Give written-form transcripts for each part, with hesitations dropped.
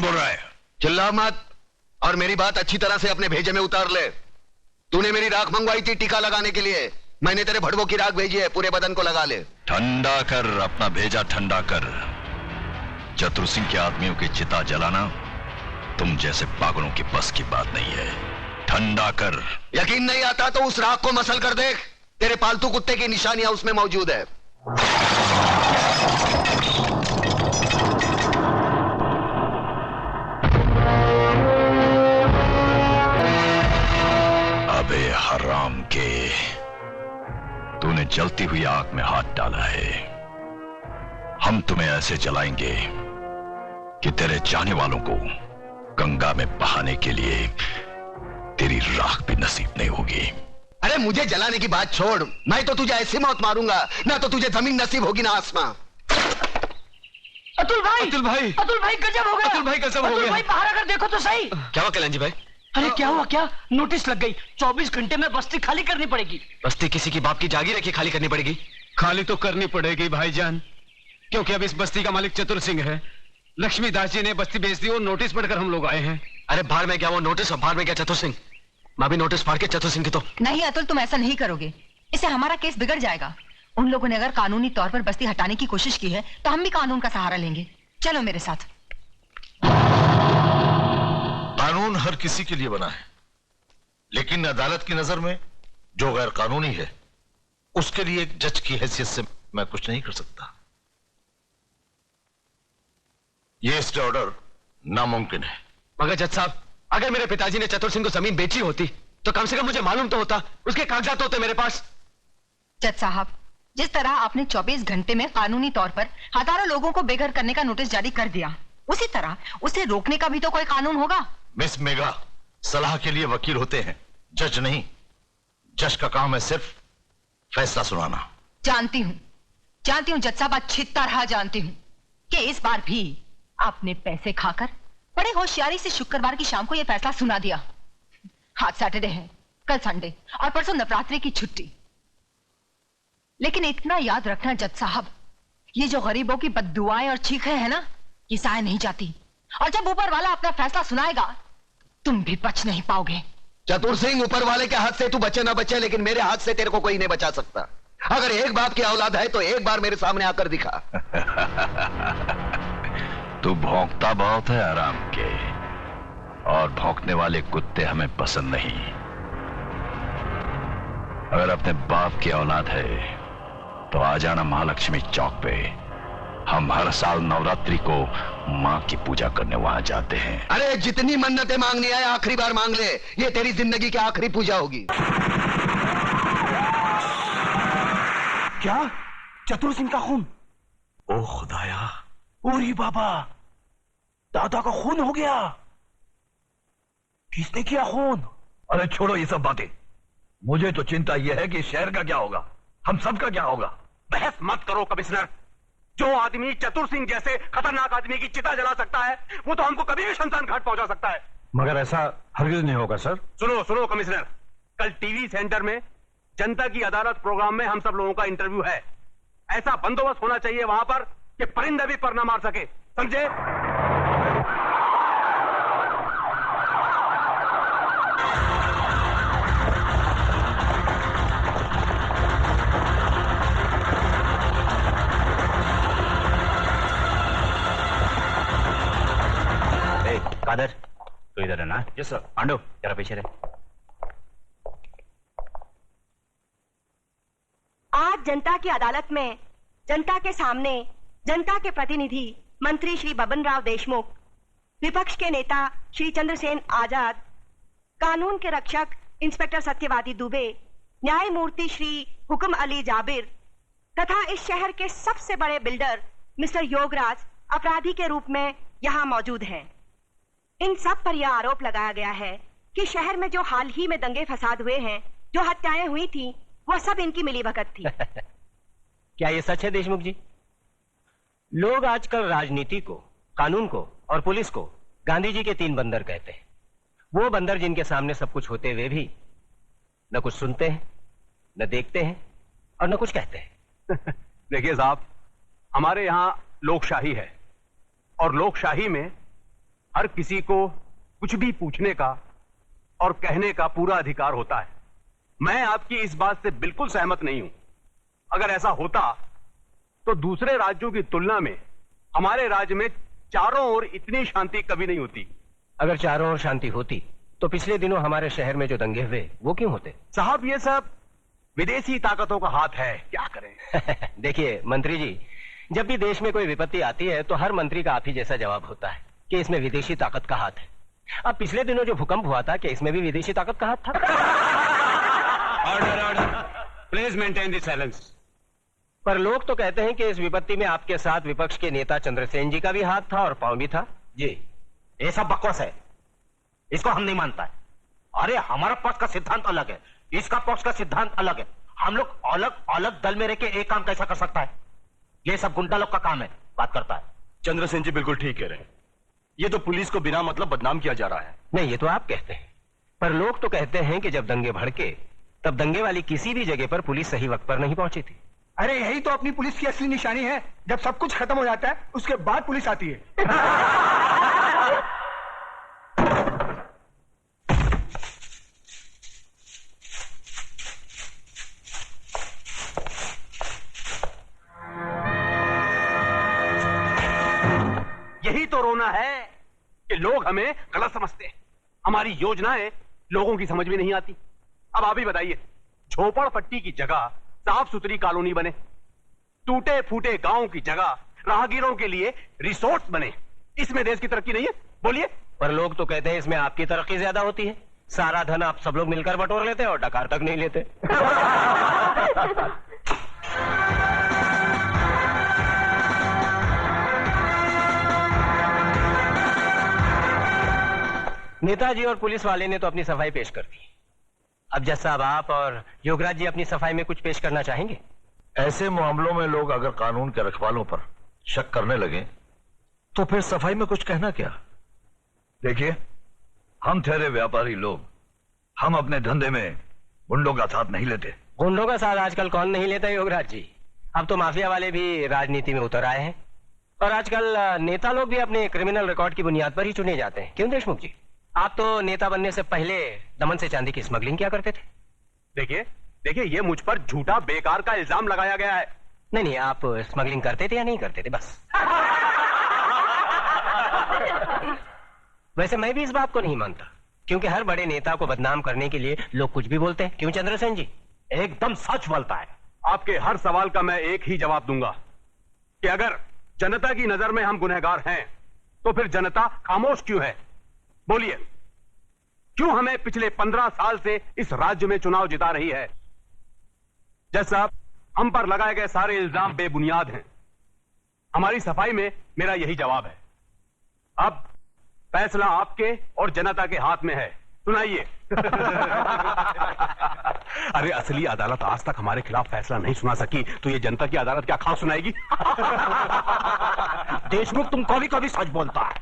कौन बोल रहा है? चिल्ला मत और मेरी बात अच्छी तरह से अपने भेजे में उतार ले। तूने मेरी राख मंगवाई थी टीका लगाने के लिए, मैंने तेरे भड़वों की राख भेजी है, पूरे बदन को लगा ले। ठंडा कर, अपना भेजा ठंडा कर। चतुर सिंह के आदमियों की चिता जलाना तुम जैसे पागलों की बस की बात नहीं है। ठंडा कर। यकीन नहीं आता तो उस राख को मसल कर देख, तेरे पालतू कुत्ते की निशानियां उसमें मौजूद है। अबे हराम के, तूने जलती हुई आग में हाथ डाला है। हम तुम्हें ऐसे जलाएंगे कि तेरे चाहने वालों को गंगा में बहाने के लिए तेरी राख भी नसीब नहीं होगी। अरे मुझे जलाने की बात छोड़, मैं तो तुझे ऐसी मौत मारूंगा ना तो तुझे जमीन नसीब होगी ना आसमां। अतुल भाई, अतुल भाई, अतुल भाई गजब हो गया। अतुल भाई गजब हो गया। अतुल भाई बाहर आकर देखो तो सही। क्या हुआ कल्याण जी भाई? अरे क्या हुआ? क्या नोटिस लग गई, 24 घंटे में बस्ती खाली करनी पड़ेगी। बस्ती किसी की बाप की जागीर है कि खाली करनी पड़ेगी? खाली तो करनी पड़ेगी भाईजान, क्योंकि अब इस बस्ती का मालिक चतुर सिंह है। लक्ष्मीदास जी ने बस्ती बेच दी और नोटिस पढ़कर हम लोग आए हैं। अरे बाहर में क्या वो नोटिस और बाहर में क्या चतुर सिंह? मैं भी नोटिस फाड़ के चतुर सिंह की तो। नहीं अतुल, तुम ऐसा नहीं करोगे, इससे हमारा केस बिगड़ जाएगा। उन लोगों ने अगर कानूनी तौर पर बस्ती हटाने की कोशिश की है तो हम भी कानून का सहारा लेंगे। चलो मेरे साथ। कानून हर किसी के लिए बना है, लेकिन अदालत की नजर में जो गैर कानूनी है उसके लिए एक जज की हैसियत से मैं कुछ नहीं कर सकता। यह स्टे ऑर्डर नामुमकिन है। मगर जज साहब, अगर मेरे पिताजी ने चतुर सिंह को जमीन बेची होती तो कम से कम मुझे मालूम तो होता, उसके कागजात होते मेरे पास। जज साहब, जिस तरह आपने 24 घंटे में कानूनी तौर पर हजारों लोगों को बेघर करने का नोटिस जारी कर दिया, उसी तरह उसे रोकने का भी तो कोई कानून होगा। मिस मेघा, सलाह के लिए वकील होते हैं, जज नहीं। जज का काम है सिर्फ फैसला सुनाना। जानती हूँ जज साहब, अच्छी तरह जानती हूँ कि इस बार भी आपने पैसे खाकर बड़े होशियारी से शुक्रवार की शाम को यह फैसला सुना दिया। आज सैटरडे है, कल संडे और परसों नवरात्रि की छुट्टी। लेकिन इतना याद रखना जज साहब, ये जो गरीबों की बद्दुआएं और चीखें हैं ना, ये साए नहीं जाती। और जब ऊपर वाला अपना फैसला सुनाएगा तुम भी बच नहीं पाओगे। चतुर सिंह, ऊपर वाले के हाथ से तू बचे ना बचे, लेकिन मेरे हाथ से तेरे को कोई नहीं बचा सकता। अगर एक बाप की औलाद है तो एक बार मेरे सामने आकर दिखा। तू भौंकता बहुत है आराम के, और भौंकने वाले कुत्ते हमें पसंद नहीं। अगर अपने बाप की औलाद है तो आ जाना महालक्ष्मी चौक पे। हम हर साल नवरात्रि को मां की पूजा करने वहां जाते हैं। अरे जितनी मन्नतें मांगनी है आखिरी बार मांग ले, ये तेरी जिंदगी की आखिरी पूजा होगी। क्या? चतुर सिंह का खून? ओ खुदाया, ओरी बाबा, दादा का खून हो गया। किसने किया खून? अरे छोड़ो ये सब बातें, मुझे तो चिंता यह है कि शहर का क्या होगा, हम सब का क्या होगा। बहस मत करो कमिश्नर। जो आदमी चतुर सिंह जैसे खतरनाक आदमी की चिता जला सकता है, वो तो हमको कभी भी शमशान घाट पहुंचा सकता है। मगर ऐसा हरगिज नहीं होगा सर। सुनो सुनो कमिश्नर, कल टीवी सेंटर में जनता की अदालत प्रोग्राम में हम सब लोगों का इंटरव्यू है। ऐसा बंदोबस्त होना चाहिए वहां पर कि परिंदा भी पर ना मार सके, समझे? कादर, तो इधर है ना? Yes sir. पांडु, जरा पीछे रहे। आज जनता की अदालत में जनता के सामने जनता के प्रतिनिधि मंत्री श्री बबन राव देशमुख, विपक्ष के नेता श्री चंद्रसेन आजाद, कानून के रक्षक इंस्पेक्टर सत्यवादी दुबे, न्यायमूर्ति श्री हुक्म अली जाबिर तथा इस शहर के सबसे बड़े बिल्डर मिस्टर योगराज अपराधी के रूप में यहाँ मौजूद हैं। इन सब पर यह आरोप लगाया गया है कि शहर में जो हाल ही में दंगे फसाद हुए हैं, जो हत्याएं हुई थी, वह सब इनकी मिलीभगत थी। क्या ये सच है देशमुख जी? लोग आजकल राजनीति को, कानून को और पुलिस को गांधी जी के 3 बंदर कहते हैं। वो बंदर जिनके सामने सब कुछ होते हुए भी न कुछ सुनते हैं, न देखते हैं और न कुछ कहते हैं। देखिए साहब, हमारे यहाँ लोकशाही है और लोकशाही में हर किसी को कुछ भी पूछने का और कहने का पूरा अधिकार होता है। मैं आपकी इस बात से बिल्कुल सहमत नहीं हूं। अगर ऐसा होता तो दूसरे राज्यों की तुलना में हमारे राज्य में चारों ओर इतनी शांति कभी नहीं होती। अगर चारों ओर शांति होती तो पिछले दिनों हमारे शहर में जो दंगे हुए वो क्यों होते? साहब, ये सब विदेशी ताकतों का हाथ है, क्या करें। देखिए मंत्री जी, जब भी देश में कोई विपत्ति आती है तो हर मंत्री का आप ही जैसा जवाब होता है कि इसमें विदेशी ताकत का हाथ है। अब पिछले दिनों जो भूकंप हुआ था, क्या इसमें भी विदेशी ताकत का हाथ था? Order order, please maintain the silence. पर लोग तो कहते हैं कि इस विपत्ति में आपके साथ विपक्ष के नेता चंद्रसेन जी का भी हाथ था और पांव भी था। जी, ये सब बकवास है, इसको हम नहीं मानता है। अरे हमारा पक्ष का सिद्धांत अलग है, इसका पक्ष का सिद्धांत अलग है। हम लोग अलग अलग दल में रह के एक काम कैसा कर सकता है? ये सब गुंडा लोग का काम है, बात करता है। चंद्रसेन जी बिल्कुल ठीक कह रहे हैं। ये तो पुलिस को बिना मतलब बदनाम किया जा रहा है। नहीं, ये तो आप कहते हैं, पर लोग तो कहते हैं कि जब दंगे भड़के तब दंगे वाली किसी भी जगह पर पुलिस सही वक्त पर नहीं पहुंची थी। अरे यही तो अपनी पुलिस की असली निशानी है। जब सब कुछ खत्म हो जाता है उसके बाद पुलिस आती है। यही तो रोना है कि लोग हमें गलत समझते हैं। हमारी योजनाएं लोगों की समझ में नहीं आती। अब आप ही बताइए, झोपड़पट्टी की जगह साफ सुथरी कॉलोनी बने, टूटे फूटे गांव की जगह राहगीरों के लिए रिसोर्ट बने, इसमें देश की तरक्की नहीं है? बोलिए। पर लोग तो कहते हैं इसमें आपकी तरक्की ज्यादा होती है। सारा धन आप सब लोग मिलकर बटोर लेते हैं और डकार तक नहीं लेते। नेताजी और पुलिस वाले ने तो अपनी सफाई पेश कर दी। अब जज साहब, आप और योगराज जी अपनी सफाई में कुछ पेश करना चाहेंगे? ऐसे मामलों में लोग अगर कानून के रखवालों पर शक करने लगे तो फिर सफाई में कुछ कहना क्या? देखिए, हम ठहरे व्यापारी लोग, हम अपने धंधे में गुंडों का साथ नहीं लेते। गुंडों का साथ आजकल कौन नहीं लेता योगराज जी? अब तो माफिया वाले भी राजनीति में उतर आए हैं और आजकल नेता लोग भी अपने क्रिमिनल रिकॉर्ड की बुनियाद पर ही चुने जाते हैं। क्यों देशमुख जी, आप तो नेता बनने से पहले दमन से चांदी की स्मगलिंग किया करते थे। देखिए देखिए, ये मुझ पर झूठा बेकार का इल्जाम लगाया गया है। नहीं, आप स्मगलिंग करते थे या नहीं करते थे? बस। वैसे मैं भी इस बात को नहीं मानता, क्योंकि हर बड़े नेता को बदनाम करने के लिए लोग कुछ भी बोलते हैं। क्यों चंद्रसेन जी? एकदम सच बोलता है। आपके हर सवाल का मैं एक ही जवाब दूंगा कि अगर जनता की नजर में हम गुनहगार हैं तो फिर जनता खामोश क्यों है? बोलिए, क्यों हमें पिछले 15 साल से इस राज्य में चुनाव जिता रही है? जज साहब, हम पर लगाए गए सारे इल्जाम बेबुनियाद हैं। हमारी सफाई में मेरा यही जवाब है। अब फैसला आपके और जनता के हाथ में है। सुनाइए। अरे असली अदालत आज तक हमारे खिलाफ फैसला नहीं सुना सकी तो ये जनता की अदालत क्या खास सुनाएगी? देशमुख, तुम कभी कभी सच बोलता है।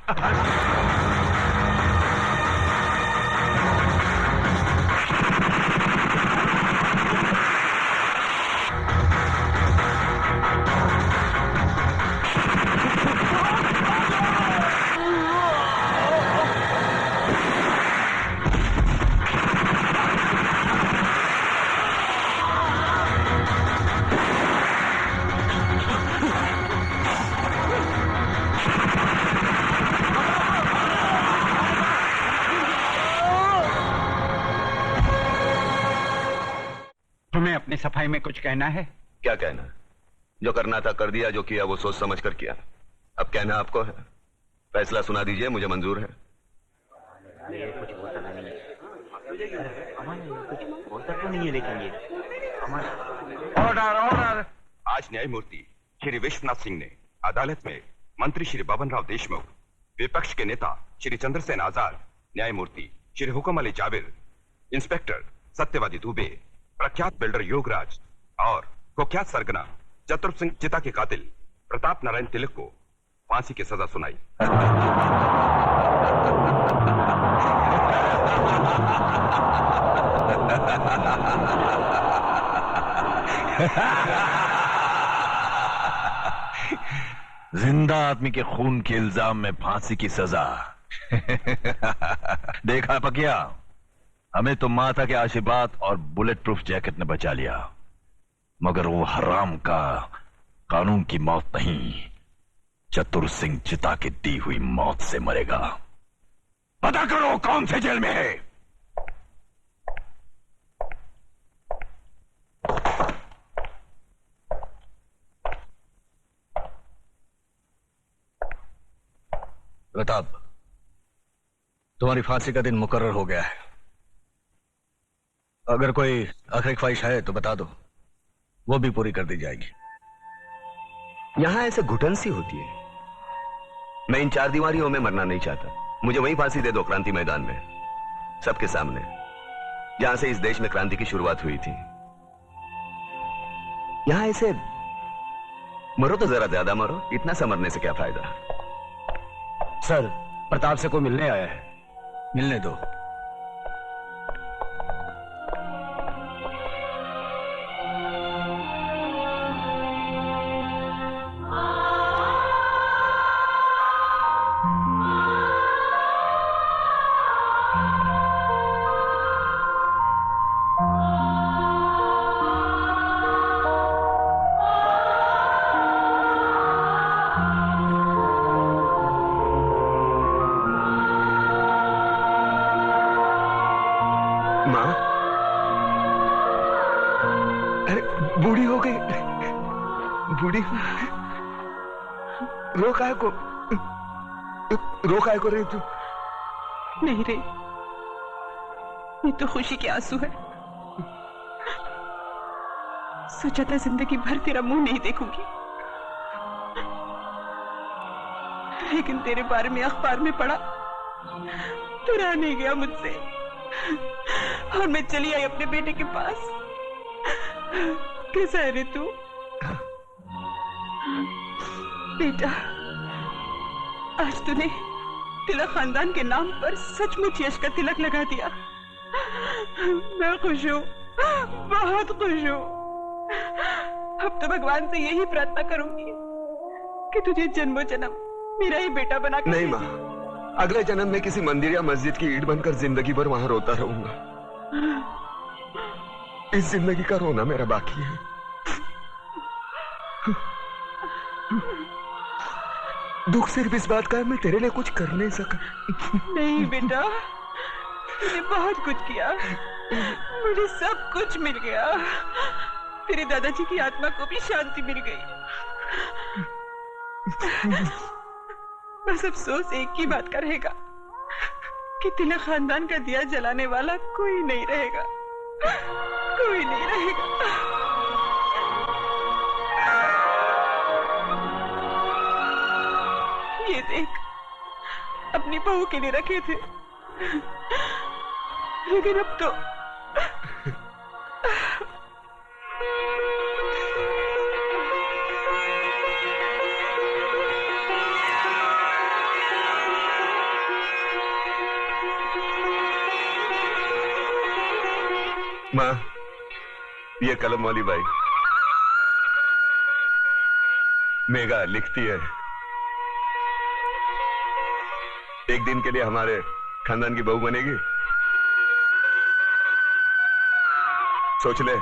तुम्हें अपनी सफाई में कुछ कहना है? क्या कहना? जो करना था कर दिया, जो किया वो सोच समझ कर किया। अब कहना आपको है। फैसला सुना दीजिए, मुझे मंजूर है। कुछ बोलता नहीं है, कुछ बोलता तो नहीं है, लेकिन ये ऑर्डर ऑर्डर। आज न्यायमूर्ति श्री विश्वनाथ सिंह ने अदालत में मंत्री श्री बबन राव देशमुख, विपक्ष के नेता श्री चंद्रसेन आजाद, न्यायमूर्ति श्री हुकम अली जाबिर, इंस्पेक्टर सत्यवादी दुबे, प्रख्यात बिल्डर योगराज और कुख्यात सरगना चतुर सिंह चिता के कातिल प्रताप नारायण तिलक को फांसी की सजा सुनाई। जिंदा आदमी के खून के इल्जाम में फांसी की सजा देखा पकिया, हमें तो माता के आशीर्वाद और बुलेट प्रूफ जैकेट ने बचा लिया, मगर वो हराम का कानून की मौत नहीं, चतुर सिंह चिता की दी हुई मौत से मरेगा। पता करो कौन से जेल में है। प्रताप, तुम्हारी फांसी का दिन मुकर्रर हो गया है। अगर कोई आखिरी ख्वाहिश है तो बता दो, वो भी पूरी कर दी जाएगी। यहां ऐसे घुटन सी होती है। मैं इन चार दीवारियों में मरना नहीं चाहता। मुझे वहीं फांसी दे दो, क्रांति मैदान में, सबके सामने, जहां से इस देश में क्रांति की शुरुआत हुई थी। यहां ऐसे मरो तो जरा ज्यादा मरो, इतना सा मरने से क्या फायदा। सर, प्रताप से कोई मिलने आया है, मिलने दो। बूढ़ी हो गई, बूढ़ी रो काय को रे तू? नहीं रे, ये तो खुशी के आंसू है। सोचा था जिंदगी भर तेरा मुंह नहीं देखूंगी, लेकिन तेरे बारे में अखबार में पढ़ा तो रहा नहीं गया मुझसे, और मैं चली आई अपने बेटे के पास। कैसा है रे तू? बेटा, आज तूने तिलक खानदान के नाम पर सचमुच यश का तिलक लगा दिया। मैं खुश हूँ, बहुत खुश हूँ। अब तो भगवान से यही प्रार्थना करूंगी कि तुझे जन्मों जन्म मेरा ही बेटा बना कर। नहीं माँ, अगले जन्म में किसी मंदिर या मस्जिद की ईंट बनकर जिंदगी भर वहां रोता रहूंगा। इस जिंदगी का रोना मेरा बाकी है। दुख सिर्फ इस बात का है, मैं तेरे लिए कुछ कर नहीं सका। नहीं बेटा, तूने बहुत कुछ किया, मुझे सब कुछ मिल गया। तेरे दादाजी की आत्मा को भी शांति मिल गई। बस अफसोस एक ही बात का रहेगा कि तिलक खानदान का दिया जलाने वाला कोई नहीं रहेगा, कोई नहीं रहेगा। ये देख, अपनी बहू के लिए रखे थे, लेकिन अब तो माँ, ये कलम वाली बाई मेघा लिखती है, एक दिन के लिए हमारे खानदान की बहू बनेगी। सोच ले।